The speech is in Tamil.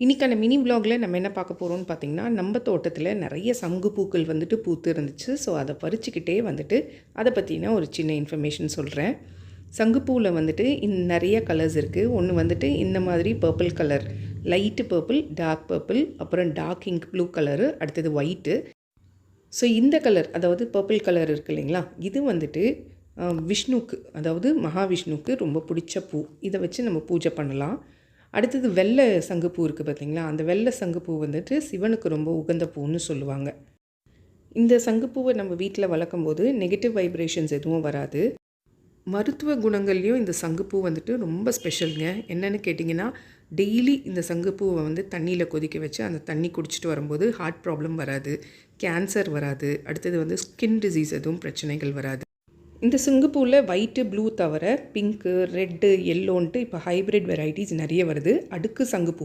இன்றைக்கான மினி விலாகில் நம்ம என்ன பார்க்க போகிறோம்னு பார்த்திங்கன்னா, நம்ம தோட்டத்தில் நிறைய சங்கு பூக்கள் வந்துட்டு பூத்து இருந்துச்சு. ஸோ அதை பறிச்சுக்கிட்டே வந்துட்டு அதை பற்றின ஒரு சின்ன இன்ஃபர்மேஷன் சொல்கிறேன். சங்குப்பூவில் வந்துட்டு நிறைய கலர்ஸ் இருக்குது. ஒன்று வந்துட்டு இந்த மாதிரி purple colour, light purple, dark purple, அப்புறம் டார்க் இங்க் ப்ளூ கலரு, அடுத்தது ஒயிட்டு. ஸோ இந்த கலர், அதாவது பர்பிள் கலர் இருக்குது இல்லைங்களா, இது வந்துட்டு விஷ்ணுக்கு, அதாவது மகாவிஷ்ணுவுக்கு ரொம்ப பிடிச்ச பூ. இதை வச்சு நம்ம பூஜை பண்ணலாம். அடுத்தது வெள்ளை சங்குப்பூ இருக்குது பார்த்திங்களா, அந்த வெள்ளை சங்குப்பூ வந்துட்டு சிவனுக்கு ரொம்ப உகந்த பூன்னு சொல்லுவாங்க. இந்த சங்குப்பூவை நம்ம வீட்டில் வளர்க்கும் போது நெகட்டிவ் வைப்ரேஷன்ஸ் எதுவும் வராது. மருத்துவ குணங்கள்லேயும் இந்த சங்குப்பூ வந்துட்டு ரொம்ப ஸ்பெஷலுங்க. என்னென்னு கேட்டிங்கன்னா, டெய்லி இந்த சங்குப்பூவை வந்து தண்ணியில் கொதிக்க வச்சு அந்த தண்ணி குடிச்சிட்டு வரும்போது ஹார்ட் ப்ராப்ளம் வராது, கேன்சர் வராது, அடுத்தது வந்து ஸ்கின் டிசீஸ் எதுவும் பிரச்சனைகள் வராது. இந்த சங்குப்பூவில் ஒயிட்டு, ப்ளூ தவிர பிங்க்கு, ரெட்டு, எல்லோன்ட்டு இப்போ ஹைப்ரிட் வெரைட்டிஸ் நிறைய வருது. அடுக்கு சங்குப்பூ